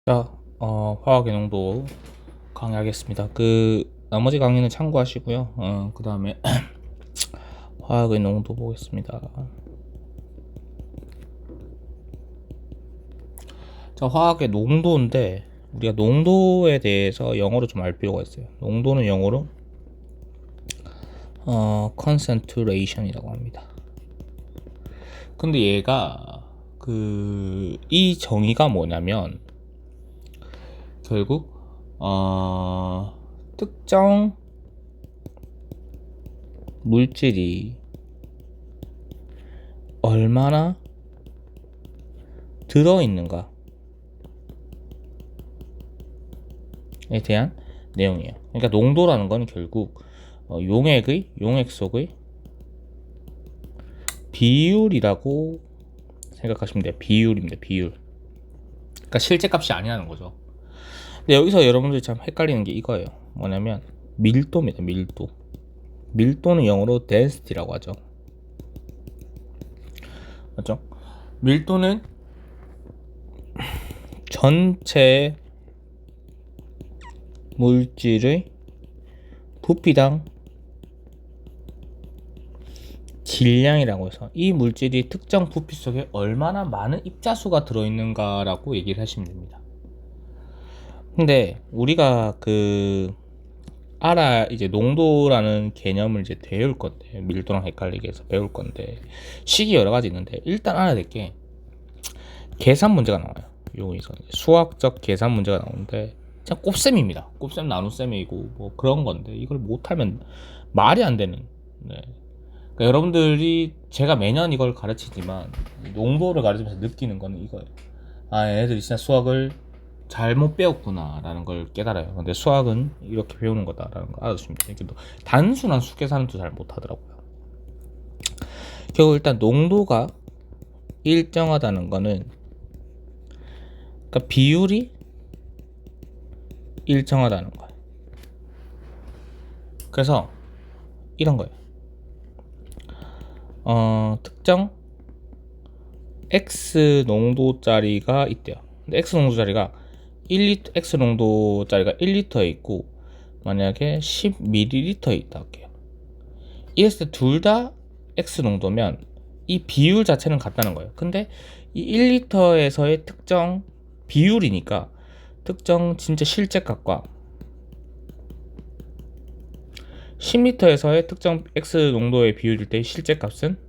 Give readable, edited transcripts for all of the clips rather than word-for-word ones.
자, 화학의 농도 강의하겠습니다. 나머지 강의는 참고하시고요. 그 다음에 화학의 농도 보겠습니다. 자, 화학의 농도인데, 우리가 농도에 대해서 영어로 좀 알 필요가 있어요. 농도는 영어로, concentration이라고 합니다. 근데 얘가, 이 정의가 뭐냐면, 결국 특정 물질이 얼마나 들어있는가에 대한 내용이에요. 그러니까 농도라는 건 결국 용액 속의 비율이라고 생각하시면 돼요. 비율입니다. 비율. 그러니까 실제 값이 아니라는 거죠. 근데 여기서 여러분들이 참 헷갈리는 게 이거예요. 뭐냐면 밀도입니다. 밀도. 밀도는 영어로 density라고 하죠. 맞죠? 밀도는 전체 물질의 부피당 질량이라고 해서 이 물질이 특정 부피 속에 얼마나 많은 입자수가 들어있는가라고 얘기를 하시면 됩니다. 근데 우리가 이제 농도라는 개념을 이제 배울 건데, 밀도랑 헷갈리게 해서 배울 건데, 식이 여러 가지 있는데, 일단 알아야 될 게 계산 문제가 나와요. 여기서 수학적 계산 문제가 나오는데, 그냥 곱셈입니다. 곱셈 나눗셈이고 뭐 그런 건데, 이걸 못하면 말이 안 되는. 네. 그러니까 여러분들이 제가 매년 이걸 가르치지만 농도를 가르치면서 느끼는 거는 이거예요. 아, 얘네들이 진짜 수학을 잘못 배웠구나 라는 걸 깨달아요. 근데 수학은 이렇게 배우는 거다 라는 걸 알아주시면 돼요. 이렇게 단순한 수계산은 또 잘 못하더라고요. 결국 일단 농도가 일정하다는 거는, 그러니까 비율이 일정하다는 거예요. 그래서 이런 거예요. 특정 X 농도짜리가 있대요. 근데 X 농도짜리가 1리터, X 농도짜리가 1리터에 있고 만약에 10ml에 있다 할게요. 이랬을 때 둘 다 X 농도면 이 비율 자체는 같다는 거예요. 근데 이 1리터에서의 특정 비율이니까 특정 진짜 실제 값과 10m에서의 특정 X 농도의 비율일 때의 실제 값은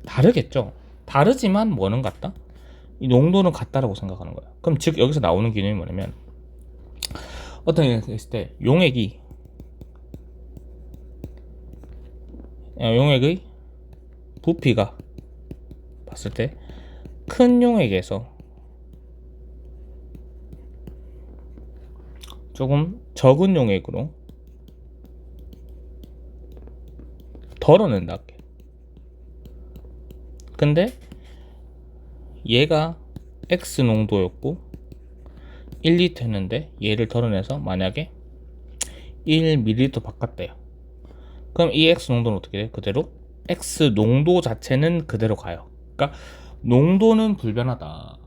다르겠죠. 다르지만 뭐는 같다? 이 농도는 같다라고 생각하는 거예요. 그럼 즉 여기서 나오는 개념이 뭐냐면, 어떤 일이 있을 때 용액의 부피가 봤을 때 큰 용액에서 조금 적은 용액으로 덜어낸다 할게. 근데 얘가 X 농도였고 1리터 했는데 얘를 덜어내서 만약에 1ml 바꿨대요. 그럼 이 X 농도는 어떻게 돼? 그대로 X 농도 자체는 그대로 가요. 그러니까 농도는 불변하다.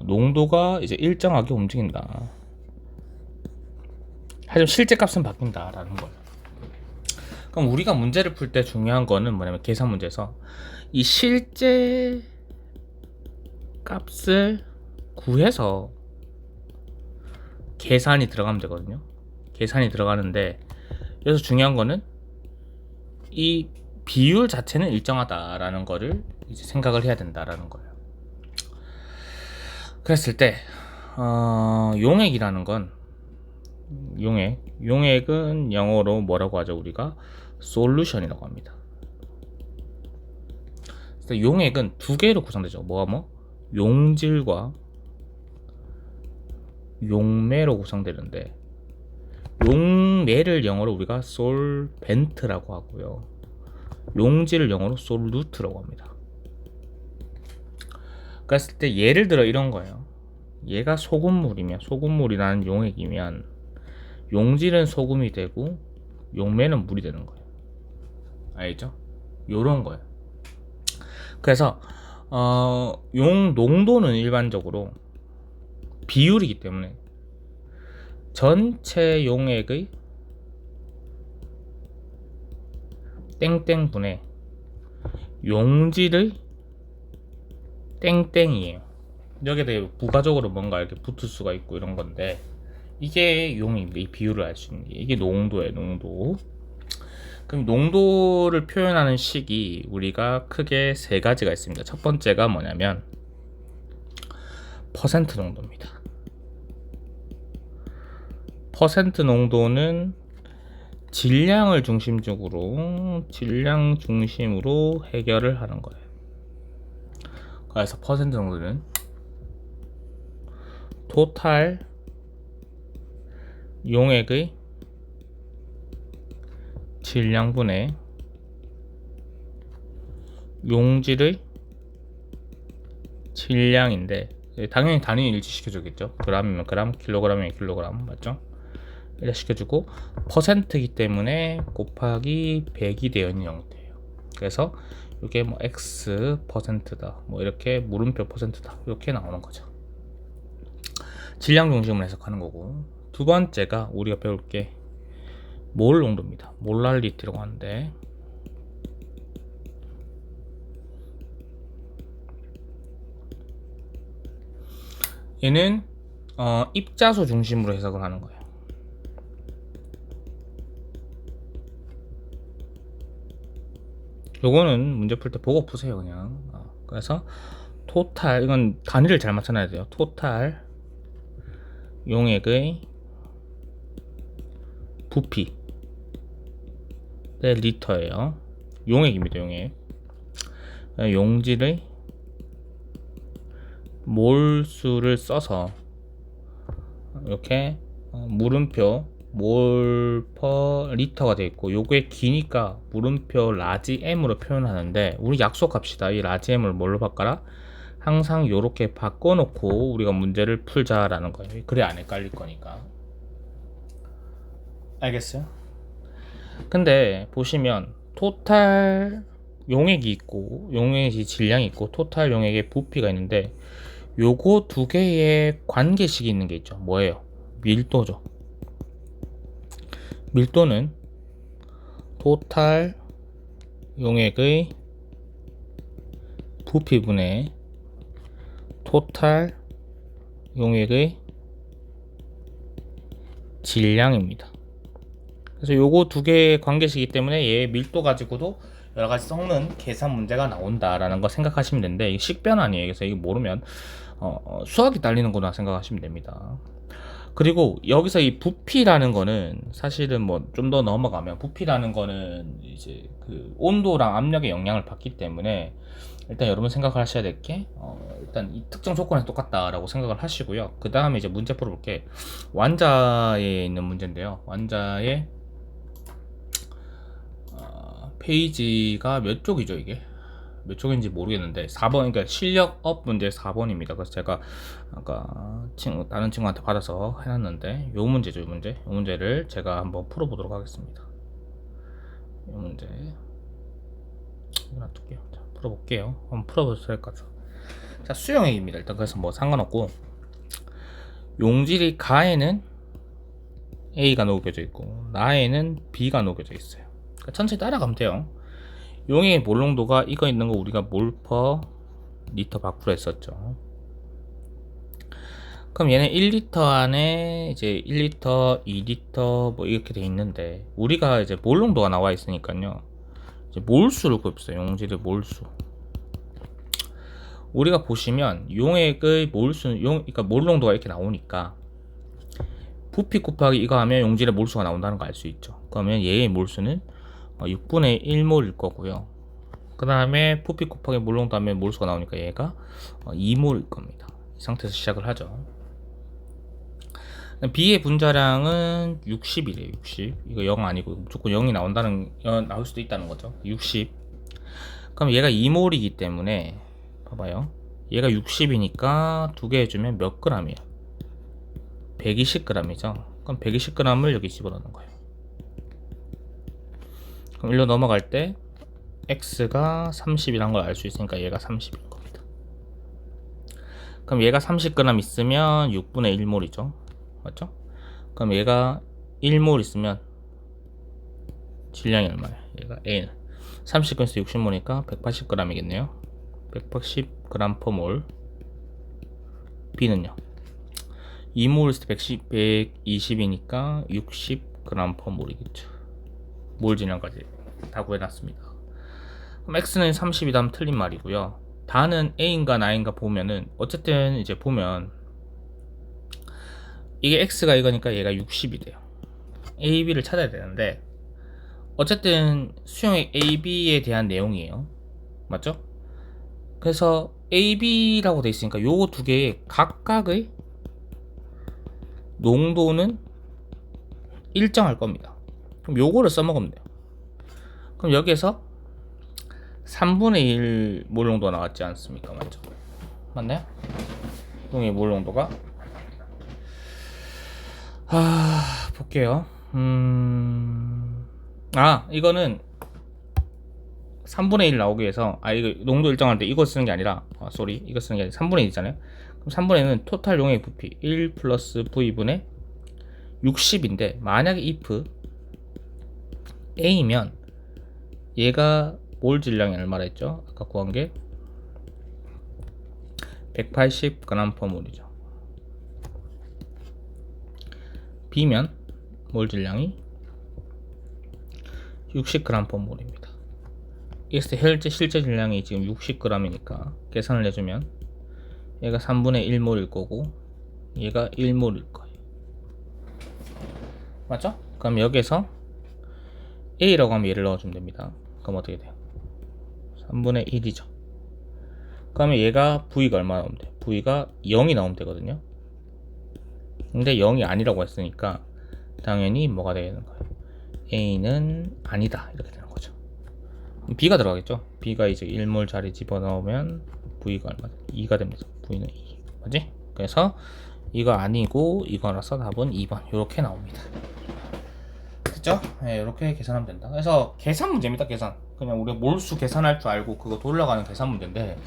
농도가 이제 일정하게 움직인다. 하지만 실제 값은 바뀐다라는 거예요. 그럼 우리가 문제를 풀 때 중요한 거는 뭐냐면, 계산 문제에서 이 실제 값을 구해서 계산이 들어가면 되거든요. 계산이 들어가는데, 여기서 중요한 거는 이 비율 자체는 일정하다라는 거를 이제 생각을 해야 된다라는 거예요. 그랬을 때 용액이라는 건, 용액은 영어로 뭐라고 하죠? 우리가 솔루션이라고 합니다. 용액은 두 개로 구성되죠. 용질과 용매로 구성되는데, 용매를 영어로 우리가 솔벤트라고 하고요, 용질을 영어로 솔루트라고 합니다. 그랬을 때 예를 들어 이런 거예요. 얘가 소금물이라는 용액이면 용질은 소금이 되고 용매는 물이 되는 거예요. 알죠? 요런 거예요. 그래서 용 농도는 일반적으로 비율이기 때문에 전체 용액의 땡땡분의 용질의 땡땡이에요. 여기에 대해 부가적으로 뭔가 이렇게 붙을 수가 있고 이런 건데, 이게 용입니다. 이 비율을 알 수 있는 게 이게 농도예요. 농도. 그럼 농도를 표현하는 식이 우리가 크게 세 가지가 있습니다. 첫 번째가 뭐냐면 퍼센트 농도입니다. 퍼센트 농도는 질량 중심으로 해결을 하는 거예요. 그래서 퍼센트 농도는 토탈 용액의 질량분의 용질의 질량인데, 당연히 단위 일치시켜주겠죠. 그램이면 그램, 킬로그램이면 킬로그램, 맞죠? 일치시켜주고, 퍼센트이기 때문에 곱하기 100이 되어 있는 형태예요. 그래서 이게 뭐 X 퍼센트다, 뭐 이렇게 물음표 퍼센트다, 이렇게 나오는 거죠. 질량 중심으로 해석하는 거고, 두 번째가 우리가 배울 게 몰 농도입니다. 몰랄리티라고 하는데, 얘는 입자수 중심으로 해석을 하는 거예요. 요거는 문제 풀 때 보고 푸세요 그냥. 그래서 토탈, 이건 단위를 잘 맞춰놔야 돼요. 토탈 용액의 부피 대 리터예요. 용액입니다. 용액. 용질의 몰수를 써서 이렇게 물음표 몰 퍼 리터가 되어 있고, 요게 기니까 물음표 라지 M으로 표현하는데, 우리 약속합시다. 이 라지 M을 뭘로 바꿔라? 항상 요렇게 바꿔놓고 우리가 문제를 풀자라는 거예요. 그래 안 헷갈릴 거니까. 알겠어요? 근데 보시면 토탈 용액이 있고, 용액이 질량이 있고, 토탈 용액의 부피가 있는데, 요거 두 개의 관계식이 있는 게 있죠. 뭐예요? 밀도죠. 밀도는 토탈 용액의 부피분의 토탈 용액의 질량입니다. 그래서 요거 두 개의 관계식이기 때문에 얘 밀도 가지고도 여러 가지 섞는 계산 문제가 나온다라는 거 생각하시면 되는데, 이게 식변환이에요. 그래서 이거 모르면 수학이 딸리는 거나 생각하시면 됩니다. 그리고 여기서 이 부피라는 거는 사실은 뭐 좀 더 넘어가면, 부피라는 거는 이제 그 온도랑 압력의 영향을 받기 때문에, 일단 여러분 생각을 하셔야 될 게 일단 이 특정 조건에서 똑같다라고 생각을 하시고요. 그 다음에 이제 문제 풀어볼게. 완자에 있는 문제인데요. 완자의 페이지가 몇 쪽이죠? 이게 몇 쪽인지 모르겠는데 4번, 그러니까 실력업 문제 4번입니다. 그래서 제가 아까 다른 친구한테 받아서 해놨는데, 요 문제죠. 요 문제를 제가 한번 풀어보도록 하겠습니다. 요 문제 이거 놔둘게요. 자, 풀어볼게요. 한번 풀어보셔야 될 것 같아요. 자, 수용액입니다. 일단 그래서 뭐 상관없고, 용질이 가에는 A가 녹여져 있고 나에는 B가 녹여져 있어요. 그러니까 천천히 따라가면 돼요. 용의 몰농도가 이거 있는 거 우리가 몰 퍼 리터 밖으로 했었죠. 그럼 얘는 1리터 안에 이제 1리터, 2리터 뭐 이렇게 돼 있는데, 우리가 이제 몰농도가 나와 있으니까요. 이제 몰수를 구합시다. 용질의 몰수. 우리가 보시면 용액의 몰수, 그러니까 몰농도가 이렇게 나오니까 부피 곱하기 이거 하면 용질의 몰수가 나온다는 거 알 수 있죠. 그러면 얘의 몰수는 6분의 1몰일 거고요. 그 다음에 부피 곱하기 몰농도 하면 몰수가 나오니까 얘가 2몰일 겁니다. 이 상태에서 시작을 하죠. B의 분자량은 60이래요. 60. 이거 0 아니고 무조건 0이 나올 수도 있다는 거죠. 60. 그럼 얘가 2몰이기 때문에 봐봐요. 얘가 60이니까 두 개 해주면 몇 g이에요? 120g이죠. 그럼 120g을 여기 집어넣는 거예요. 그럼 일로 넘어갈 때 X가 30이란 걸 알 수 있으니까 얘가 30인 겁니다. 그럼 얘가 30g 있으면 6분의 1몰이죠. 맞죠? 그럼 얘가 1몰 있으면 질량이 얼마야? 얘가 A는 30g에서 60몰이니까 180g이겠네요. 180g per 몰. B는요? 2몰에서 120이니까 60g per 몰이겠죠. 몰 질량까지 다 구해놨습니다. 그럼 X는 30이다 하면 틀린 말이고요. 다는 A인가 나인가 보면은 어쨌든 이제 보면 이게 X가 이거니까 얘가 60이 돼요. A, B를 찾아야 되는데 어쨌든 수용액 A, B에 대한 내용이에요. 맞죠? 그래서 A, B라고 돼 있으니까 요 두 개의 각각의 농도는 일정할 겁니다. 그럼 요거를 써먹으면 돼요. 그럼 여기에서 3분의 1 몰 농도가 나왔지 않습니까? 맞죠? 맞나요? 용의 몰 농도가 볼게요. 이거는 3분의 1 나오기 위해서 이거 농도 일정할 때 이거 쓰는 게 아니라 이거 쓰는 게 아니라 3분의 1 있잖아요. 그럼 3분의 1은 토탈 용액 부피 1 플러스 V분의 60인데 만약에 if A면 얘가 몰 질량이 얼마라 했죠? 아까 구한 게 180g per 몰이죠. B면 몰 질량이 60g per 몰입니다. 이때 실제 질량이 지금 60g이니까 계산을 해주면 얘가 3분의 1몰일 거고 얘가 1몰일 거예요. 맞죠? 그럼 여기서 A라고 하면 얘를 넣어주면 됩니다. 그럼 어떻게 돼요? 3분의 1이죠. 그러면 얘가 V가 얼마 나오면 돼요? V가 0이 나오면 되거든요. 근데 0이 아니라고 했으니까 당연히 뭐가 되는 거예요? A는 아니다 이렇게 되는 거죠. B가 들어가겠죠. B가 이제 1몰 자리 집어넣으면 V가 얼마? 2가 됩니다. V는 2 맞지? 그래서 이거 아니고 이거라서 답은 2번 이렇게 나옵니다. 됐죠? 네, 이렇게 계산하면 된다. 그래서 계산 문제입니다. 계산 그냥 우리가 몰수 계산할 줄 알고 그거 돌려가는 계산 문제인데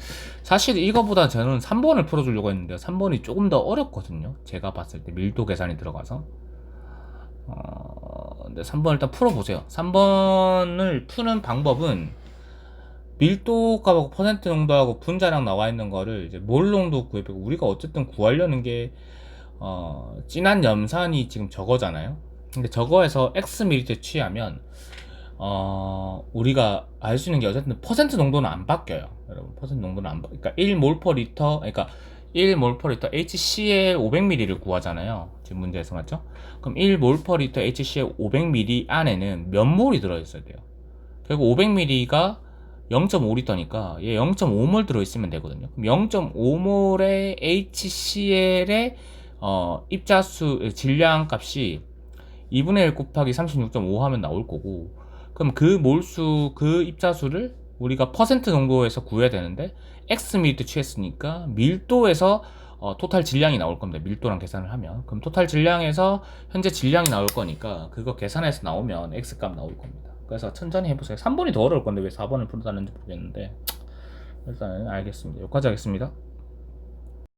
사실 이거보다 저는 3번을 풀어주려고 했는데 3번이 조금 더 어렵거든요. 제가 봤을 때 밀도 계산이 들어가서 근데 3번 일단 풀어보세요. 3번을 푸는 방법은 밀도값하고 퍼센트 농도하고 분자량 나와 있는 거를 이제 몰 농도 구해보고 우리가 어쨌든 구하려는 게 진한 염산이 지금 저거잖아요. 근데 저거에서 Xml 취하면 우리가 알 수 있는 게 어쨌든 퍼센트 농도는 안 바뀌어요. 여러분 퍼센트 농도는 안 바뀌어. 그러니까 1몰 퍼 리터 그러니까 1몰 퍼 리터 HCl 500ml를 구하잖아요. 지금 문제에서 맞죠? 그럼 1몰 퍼 리터 HCl 500ml 안에는 몇 몰이 들어있어야 돼요. 결국 500ml가 0.5리터니까 얘 0.5몰 들어있으면 되거든요. 그럼 0.5몰의 HCl의 입자수 질량 값이 2분의 1 곱하기 36.5 하면 나올 거고 그럼 그 몰수 그 입자수를 우리가 퍼센트 농도에서 구해야 되는데 X밀도 취했으니까 밀도에서 토탈 질량이 나올 겁니다. 밀도랑 계산을 하면 그럼 토탈 질량에서 현재 질량이 나올 거니까 그거 계산해서 나오면 X값 나올 겁니다. 그래서 천천히 해보세요. 3번이 더 어려울 건데 왜 4번을 풀어달는지 모르겠는데 일단은 알겠습니다. 여기까지 하겠습니다.